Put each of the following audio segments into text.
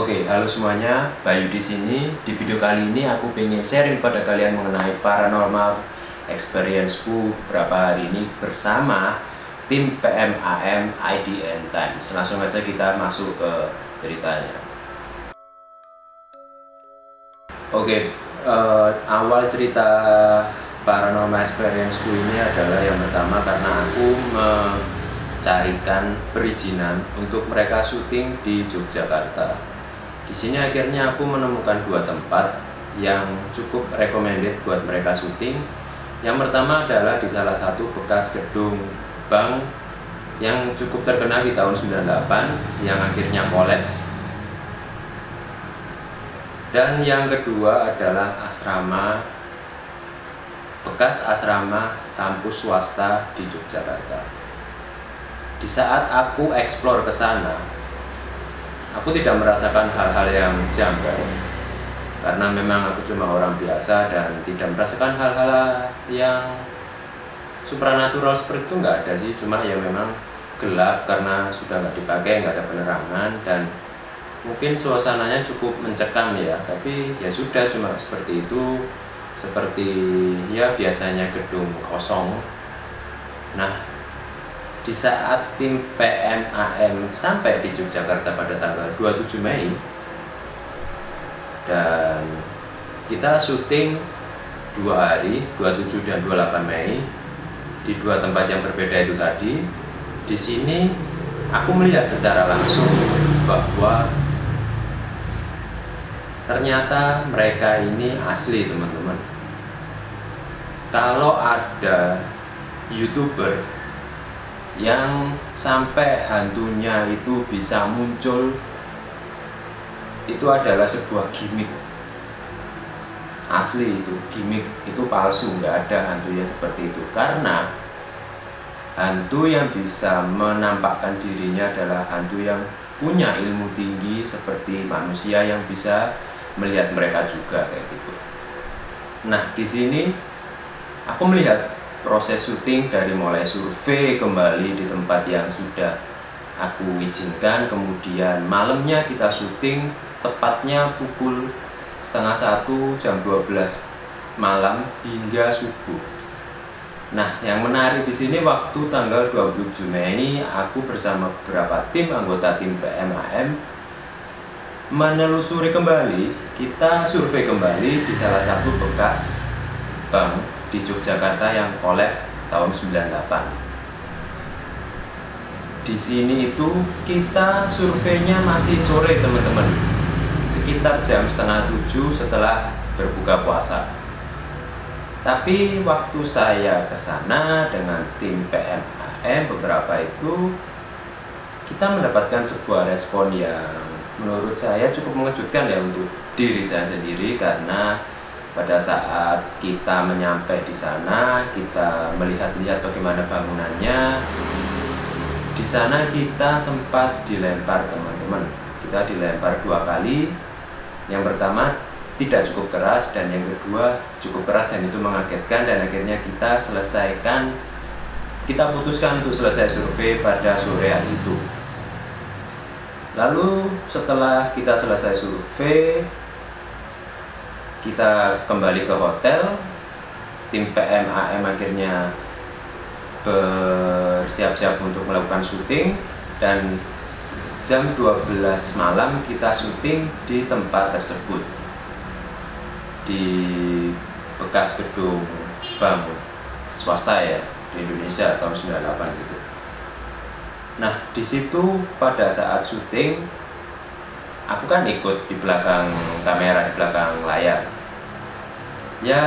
Oke, halo semuanya, Bayu di sini. Di video kali ini aku pengen sharing pada kalian mengenai paranormal experience-ku beberapa hari ini bersama tim PMAM IDN Times. Langsung aja kita masuk ke ceritanya. Oke, awal cerita paranormal experience-ku ini adalah yang pertama karena aku mencarikan perizinan untuk mereka syuting di Yogyakarta. Di sini akhirnya aku menemukan dua tempat yang cukup recommended buat mereka syuting. Yang pertama adalah di salah satu bekas gedung bank yang cukup terkenal di tahun 98 yang akhirnya kolaps. Dan yang kedua adalah bekas asrama kampus swasta di Yogyakarta. Di saat aku explore ke sana, aku tidak merasakan hal-hal yang janggal karena memang aku cuma orang biasa dan tidak merasakan hal-hal yang supranatural seperti itu, nggak ada sih. Cuma ya memang gelap karena sudah nggak dipakai, nggak ada penerangan, dan mungkin suasananya cukup mencekam ya, tapi ya sudah, cuma seperti itu, seperti ya biasanya gedung kosong. Nah, di saat tim PMAM sampai di Yogyakarta pada tanggal 27 Mei dan kita syuting 2 hari, 27 dan 28 Mei di dua tempat yang berbeda itu tadi. Di sini aku melihat secara langsung bahwa ternyata mereka ini asli, teman-teman. Kalau ada YouTuber yang sampai hantunya itu bisa muncul, itu adalah sebuah gimmick. Asli itu gimmick, itu palsu, nggak ada hantunya seperti itu. Karena hantu yang bisa menampakkan dirinya adalah hantu yang punya ilmu tinggi seperti manusia yang bisa melihat mereka juga kayak gitu. Nah, di sini aku melihat proses syuting dari mulai survei kembali di tempat yang sudah aku izinkan, kemudian malamnya kita syuting tepatnya pukul 12:30 jam 12 malam hingga subuh. Nah, yang menarik di sini waktu tanggal 27 Mei aku bersama beberapa tim anggota tim PMAM menelusuri kembali, kita survei kembali di salah satu bekas bank di Yogyakarta yang kolaps tahun 98. Di sini itu kita surveinya masih sore, teman-teman, sekitar jam 6:30 setelah berbuka puasa. Tapi waktu saya ke sana dengan tim PMAM beberapa itu, kita mendapatkan sebuah respon yang menurut saya cukup mengejutkan ya untuk diri saya sendiri, karena pada saat kita menyampai di sana, kita melihat-lihat bagaimana bangunannya. Di sana kita sempat dilempar, teman-teman. Kita dilempar 2 kali. Yang pertama tidak cukup keras, dan yang kedua cukup keras dan itu mengagetkan, dan akhirnya kita putuskan untuk selesai survei pada sore hari itu. Lalu setelah kita selesai survei, kita kembali ke hotel. Tim PMAM akhirnya bersiap-siap untuk melakukan syuting, dan jam 12 malam kita syuting di tempat tersebut, di bekas gedung bank swasta ya di Indonesia tahun 98 gitu. Nah, di situ pada saat syuting aku kan ikut di belakang kamera, di belakang layar. Ya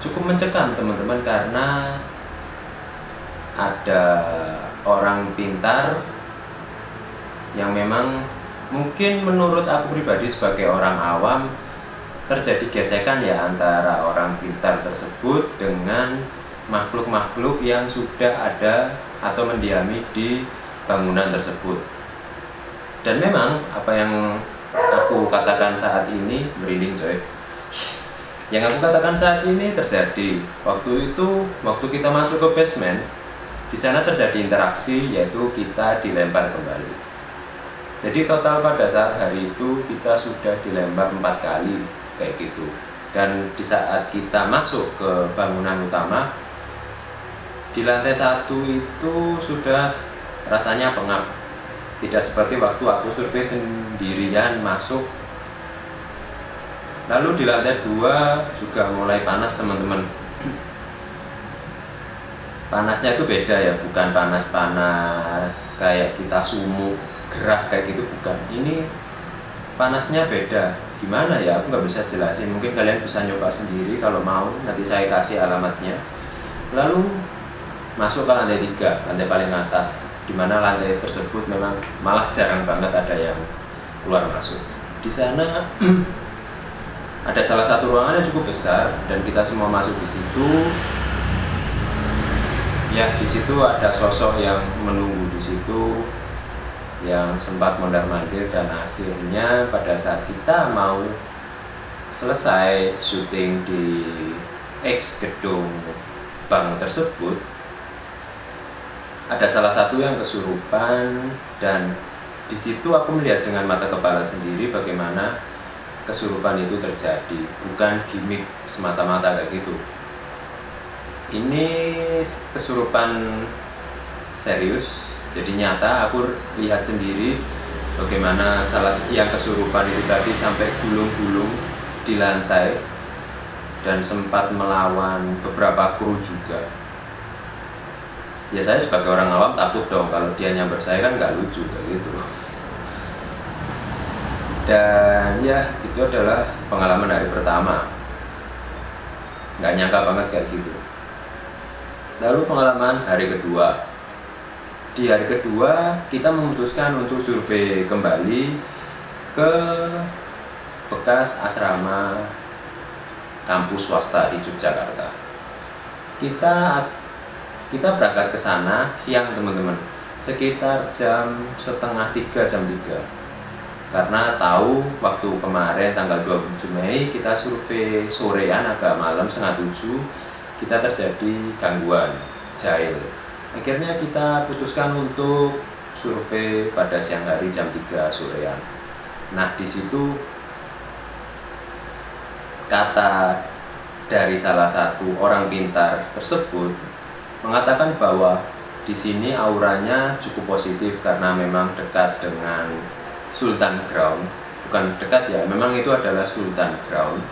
cukup mencekam, teman-teman, karena ada orang pintar yang memang mungkin menurut aku pribadi sebagai orang awam terjadi gesekan ya antara orang pintar tersebut dengan makhluk-makhluk yang sudah ada atau mendiami di bangunan tersebut. Dan memang apa yang aku katakan saat ini, merinding coy, yang aku katakan saat ini terjadi. Waktu kita masuk ke basement, di sana terjadi interaksi, yaitu kita dilempar kembali. Jadi total pada saat hari itu kita sudah dilempar 4 kali kayak gitu. Dan di saat kita masuk ke bangunan utama, di lantai 1 itu sudah rasanya pengap. Tidak seperti waktu aku survei sendirian masuk. Lalu di lantai 2 juga mulai panas teman-teman. Panasnya itu beda ya, bukan panas-panas kayak kita sumuk gerah kayak gitu, bukan. Ini panasnya beda. Gimana ya, aku nggak bisa jelasin. Mungkin kalian bisa nyoba sendiri kalau mau, nanti saya kasih alamatnya. Lalu masuk ke lantai 3, lantai paling atas, dimana lantai tersebut memang malah jarang banget ada yang keluar masuk. Di sana ada salah satu ruangan yang cukup besar dan kita semua masuk di situ. Ya, di situ ada sosok yang menunggu di situ, yang sempat mondar-mandir, dan akhirnya pada saat kita mau selesai syuting di X gedung bank tersebut, ada salah satu yang kesurupan, dan di situ aku melihat dengan mata kepala sendiri bagaimana kesurupan itu terjadi, bukan gimmick semata-mata kayak gitu. Ini kesurupan serius, jadi nyata. Aku lihat sendiri bagaimana salah yang kesurupan itu tadi sampai gulung-gulung di lantai dan sempat melawan beberapa kru juga. Ya saya sebagai orang awam takut dong, kalau dia nyamper saya kan nggak lucu kayak gitu. Dan ya, itu adalah pengalaman hari pertama. Nggak nyangka banget kayak gitu. Lalu pengalaman hari kedua. Di hari kedua kita memutuskan untuk survei kembali ke bekas asrama kampus swasta di Yogyakarta. Kita berangkat ke sana siang teman-teman, sekitar jam setengah 3, jam 3. Karena tahu waktu kemarin tanggal 27 Mei kita survei sorean agak malam setengah 7, kita terjadi gangguan jahil. Akhirnya kita putuskan untuk survei pada siang hari jam 3 sorean. Nah, di situ kata dari salah satu orang pintar tersebut mengatakan bahwa di sini auranya cukup positif karena memang dekat dengan Sultan Ground. Bukan dekat ya, memang itu adalah Sultan Ground.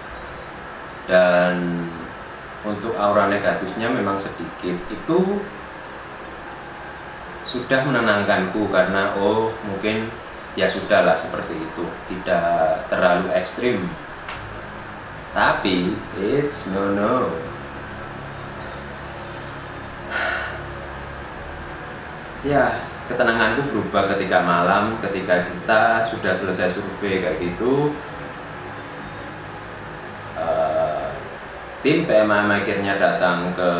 Dan untuk aura negatifnya memang sedikit. Itu sudah menenangkanku karena oh mungkin ya sudahlah seperti itu, tidak terlalu ekstrim. Tapi it's no. Ya, ketenanganku berubah ketika malam, ketika kita sudah selesai survei kayak gitu. Tim PMAM akhirnya datang ke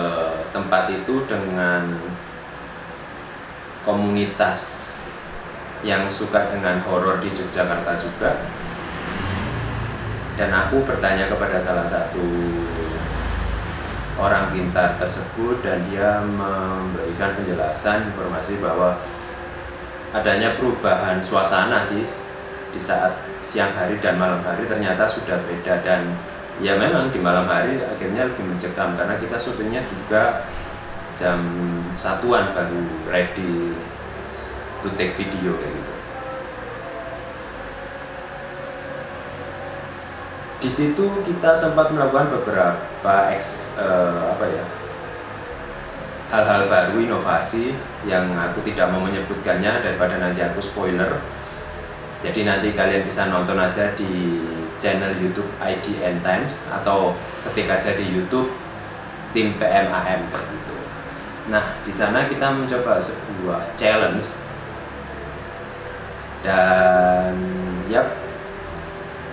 tempat itu dengan komunitas yang suka dengan horor di Yogyakarta juga. Dan aku bertanya kepada salah satu orang pintar tersebut dan dia memberikan penjelasan informasi bahwa adanya perubahan suasana sih di saat siang hari dan malam hari ternyata sudah beda. Dan ya memang di malam hari akhirnya lebih mencekam karena kita syutingnya juga jam 1-an baru ready to take video kayak gitu. Di situ kita sempat melakukan beberapa hal-hal baru, inovasi yang aku tidak mau menyebutkannya daripada nanti aku spoiler. Jadi nanti kalian bisa nonton aja di channel YouTube IDN Times atau ketik aja di YouTube tim PMAM gitu. Nah, di sana kita mencoba sebuah challenge dan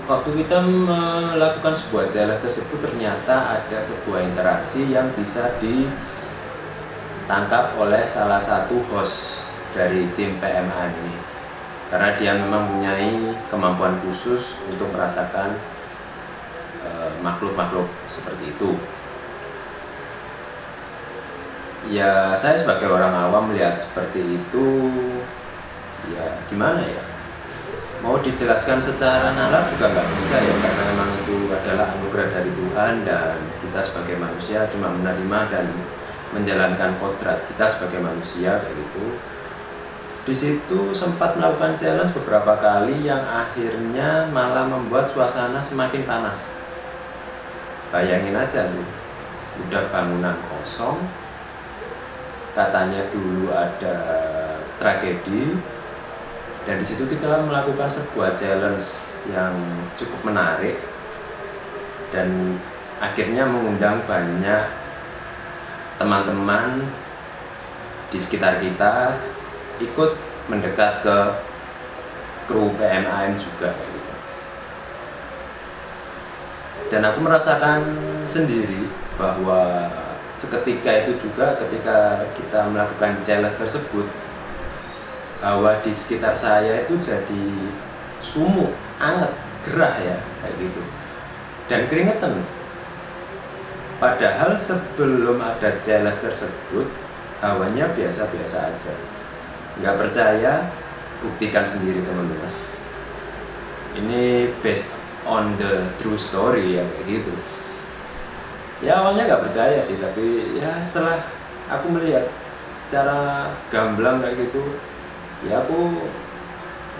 waktu kita melakukan sebuah challenge tersebut ternyata ada sebuah interaksi yang bisa ditangkap oleh salah satu host dari tim PMA ini, karena dia memang mempunyai kemampuan khusus untuk merasakan makhluk-makhluk seperti itu. Ya, saya sebagai orang awam melihat seperti itu, ya gimana ya, mau dijelaskan secara nalar juga nggak bisa ya, karena memang itu adalah anugerah dari Tuhan dan kita sebagai manusia cuma menerima dan menjalankan kodrat kita sebagai manusia kayak gitu. Di situ sempat melakukan challenge beberapa kali yang akhirnya malah membuat suasana semakin panas. Bayangin aja tuh, udah bangunan kosong, katanya dulu ada tragedi, dan di situ kita melakukan sebuah challenge yang cukup menarik dan akhirnya mengundang banyak teman-teman di sekitar kita ikut mendekat ke kru PMAM juga kayak gitu. Dan aku merasakan sendiri bahwa seketika itu juga ketika kita melakukan challenge tersebut, hawa di sekitar saya itu jadi sumuk, anget, gerah ya kayak gitu, dan keringetan. Padahal sebelum ada challenge tersebut hawanya biasa-biasa aja. Nggak percaya, buktikan sendiri teman-teman. Ini based on the true story ya kayak gitu. Ya awalnya nggak percaya sih, tapi ya setelah aku melihat secara gamblang kayak gitu, ya aku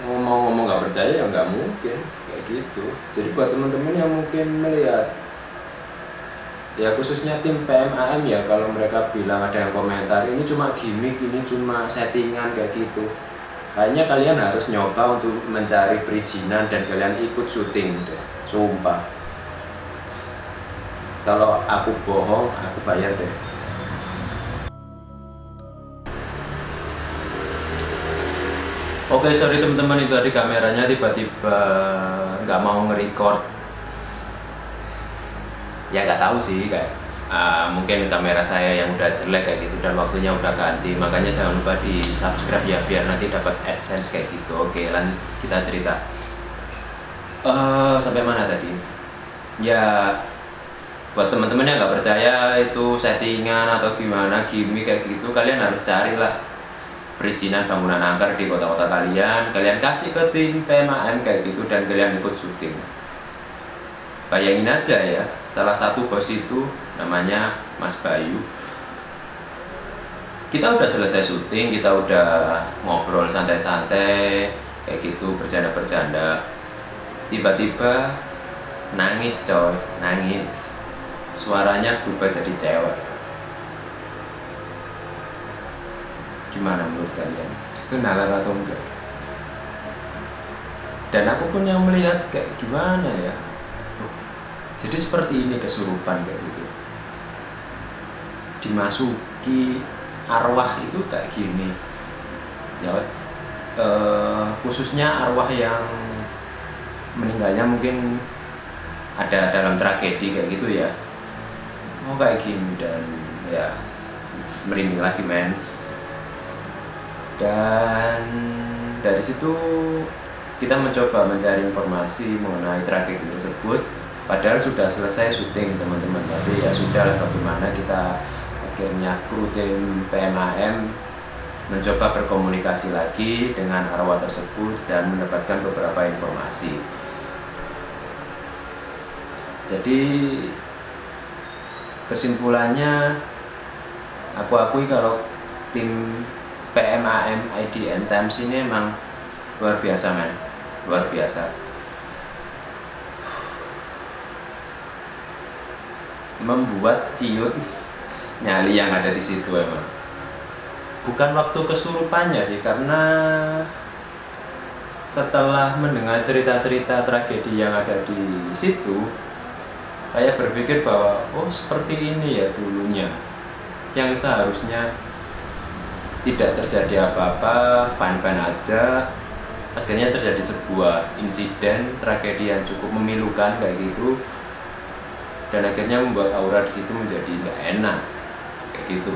ngomong nggak percaya ya nggak mungkin kayak gitu. Jadi buat teman-teman yang mungkin melihat, ya khususnya tim PMAM ya, kalau mereka bilang ada yang komentar ini cuma gimmick, ini cuma settingan kayak gitu, kayaknya kalian harus nyoba untuk mencari perizinan dan kalian ikut syuting deh, sumpah. Kalau aku bohong, aku bayar deh. Oke, sorry teman-teman, itu tadi kameranya tiba-tiba nggak mau nge-record. Ya nggak tahu sih, kayak mungkin kamera saya yang udah jelek kayak gitu dan waktunya udah ganti, makanya jangan lupa di subscribe ya biar nanti dapat AdSense kayak gitu. Oke, lanjut kita cerita. Sampai mana tadi? Ya buat teman-teman yang nggak percaya itu settingan atau gimana gimmick kayak gitu, kalian harus carilah perizinan bangunan angker di kota-kota kalian, kalian kasih ke tim PMAM kayak gitu dan kalian ikut syuting. Bayangin aja ya, salah satu bos itu namanya Mas Bayu. Kita udah selesai syuting, kita udah ngobrol santai-santai kayak gitu, bercanda-bercanda. Tiba-tiba nangis coy, nangis. Suaranya berubah jadi cewek. Gimana menurut kalian? Itu nalar atau enggak? Dan aku pun yang melihat kayak gimana ya, jadi seperti ini kesurupan kayak gitu, dimasuki arwah itu kayak gini ya, khususnya arwah yang meninggalnya mungkin ada dalam tragedi kayak gitu ya, mau kayak gini. Dan ya merinding lagi men. Dan dari situ kita mencoba mencari informasi mengenai tragedi tersebut, padahal sudah selesai syuting teman-teman, tapi ya sudah, bagaimana kita akhirnya kru tim PMAM mencoba berkomunikasi lagi dengan arwah tersebut dan mendapatkan beberapa informasi. Jadi kesimpulannya, aku akui kalau tim PMAM IDN Times ini emang luar biasa men, luar biasa. Membuat ciut nyali yang ada di situ emang. Bukan waktu kesurupannya sih, karena setelah mendengar cerita-cerita tragedi yang ada di situ, saya berpikir bahwa oh seperti ini ya dulunya, yang seharusnya tidak terjadi apa-apa, fine-fine aja, akhirnya terjadi sebuah insiden tragedi yang cukup memilukan kayak gitu, dan akhirnya membuat aura di situ menjadi nggak enak kayak gitu.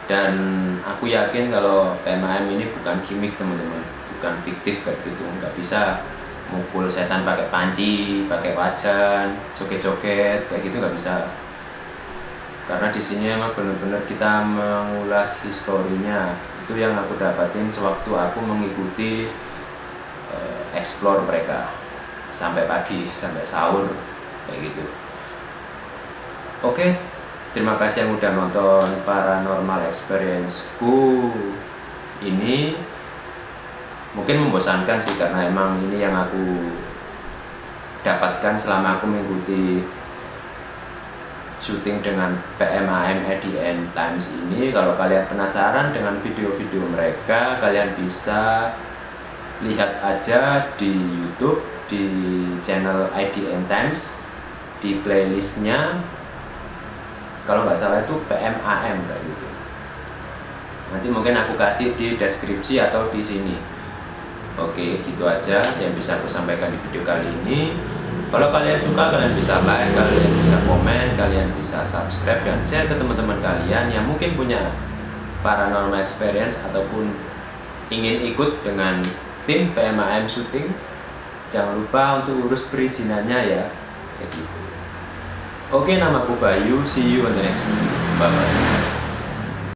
Dan aku yakin kalau PMAM ini bukan gimmick teman-teman, bukan fiktif kayak gitu, nggak bisa mukul setan pakai panci, pakai wajan, joget-joget kayak gitu, nggak bisa. Karena di sini emang benar-benar kita mengulas historinya itu Itu yang aku dapatin sewaktu aku mengikuti explore mereka sampai pagi, sampai sahur kayak gitu. Oke, terima kasih yang udah nonton Paranormal Experience-ku ini. Mungkin membosankan sih, karena emang ini yang aku dapatkan selama aku mengikuti syuting dengan PMAM EDN Times ini. Kalau kalian penasaran dengan video-video mereka, kalian bisa lihat aja di YouTube, di channel IDN Times, di playlistnya kalau nggak salah itu PMAM kayak gitu. Nanti mungkin aku kasih di deskripsi atau di sini. Oke, gitu aja yang bisa aku sampaikan di video kali ini. Kalau kalian suka, kalian bisa like, kalian bisa komen, kalian bisa subscribe dan share ke teman-teman kalian yang mungkin punya paranormal experience ataupun ingin ikut dengan tim PMAM syuting. Jangan lupa untuk urus perizinannya ya, kayak gitu. Oke, namaku Bayu, see you on the next video. Bye bye.